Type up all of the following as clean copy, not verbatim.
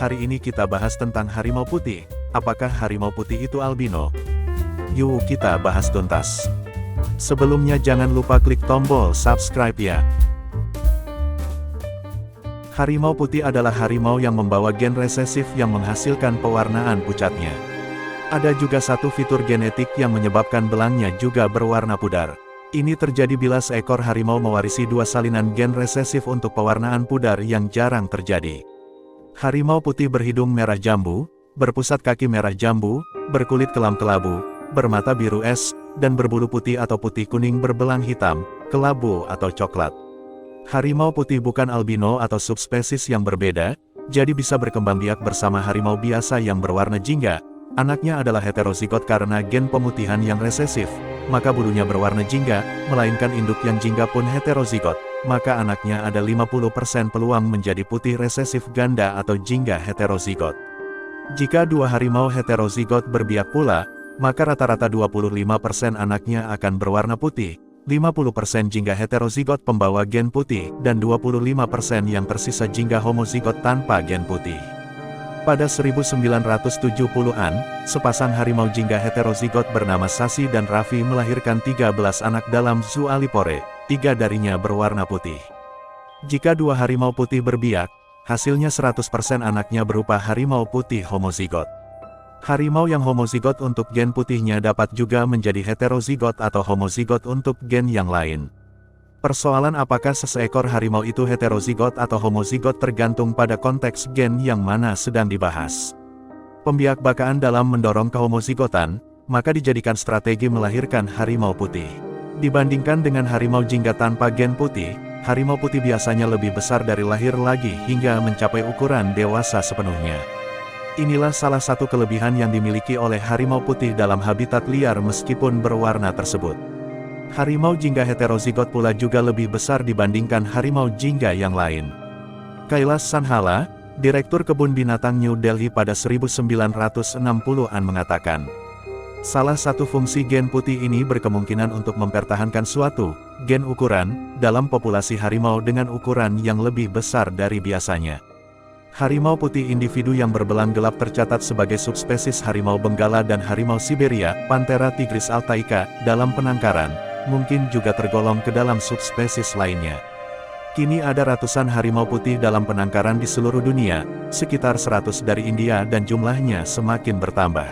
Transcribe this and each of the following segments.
Hari ini kita bahas tentang harimau putih. Apakah harimau putih itu albino? Yuk kita bahas tuntas. Sebelumnya jangan lupa klik tombol subscribe ya. Harimau putih adalah harimau yang membawa gen resesif yang menghasilkan pewarnaan pucatnya. Ada juga satu fitur genetik yang menyebabkan belangnya juga berwarna pudar. Ini terjadi bila seekor harimau mewarisi dua salinan gen resesif untuk pewarnaan pudar yang jarang terjadi. Harimau putih berhidung merah jambu, berpusat kaki merah jambu, berkulit kelam kelabu, bermata biru es, dan berbulu putih atau putih kuning berbelang hitam, kelabu atau coklat. Harimau putih bukan albino atau subspesies yang berbeda, jadi bisa berkembang biak bersama harimau biasa yang berwarna jingga. Anaknya adalah heterozigot karena gen pemutihan yang resesif, maka bulunya berwarna jingga, melainkan induk yang jingga pun heterozigot, maka anaknya ada 50% peluang menjadi putih resesif ganda atau jingga heterozigot. Jika dua harimau heterozigot berbiak pula, maka rata-rata 25% anaknya akan berwarna putih, 50% jingga heterozigot pembawa gen putih, dan 25% yang tersisa jingga homozigot tanpa gen putih. Pada 1970-an, sepasang harimau jingga heterozigot bernama Sasi dan Raffi melahirkan 13 anak dalam zoo Alipore, 3 darinya berwarna putih. Jika dua harimau putih berbiak, hasilnya 100% anaknya berupa harimau putih homozigot. Harimau yang homozigot untuk gen putihnya dapat juga menjadi heterozigot atau homozigot untuk gen yang lain. Persoalan apakah seekor harimau itu heterozigot atau homozigot tergantung pada konteks gen yang mana sedang dibahas. Pembiak-bakaan dalam mendorong kehomozigotan, maka dijadikan strategi melahirkan harimau putih. Dibandingkan dengan harimau jingga tanpa gen putih, harimau putih biasanya lebih besar dari lahir lagi hingga mencapai ukuran dewasa sepenuhnya. Inilah salah satu kelebihan yang dimiliki oleh harimau putih dalam habitat liar meskipun berwarna tersebut. Harimau jingga heterozigot pula juga lebih besar dibandingkan harimau jingga yang lain. Kailash Sanhala, Direktur Kebun Binatang New Delhi pada 1960-an mengatakan, salah satu fungsi gen putih ini berkemungkinan untuk mempertahankan suatu gen ukuran dalam populasi harimau dengan ukuran yang lebih besar dari biasanya. Harimau putih individu yang berbelang gelap tercatat sebagai subspesies harimau benggala dan harimau Siberia, Panthera tigris altaica, dalam penangkaran, mungkin juga tergolong ke dalam subspesies lainnya. Kini ada ratusan harimau putih dalam penangkaran di seluruh dunia, sekitar 100 dari India dan jumlahnya semakin bertambah.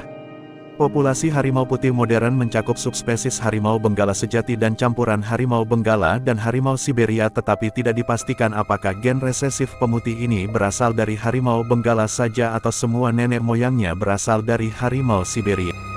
Populasi harimau putih modern mencakup subspesies harimau benggala sejati dan campuran harimau benggala dan harimau Siberia, tetapi tidak dipastikan apakah gen resesif pemutih ini berasal dari harimau benggala saja atau semua nenek moyangnya berasal dari harimau Siberia.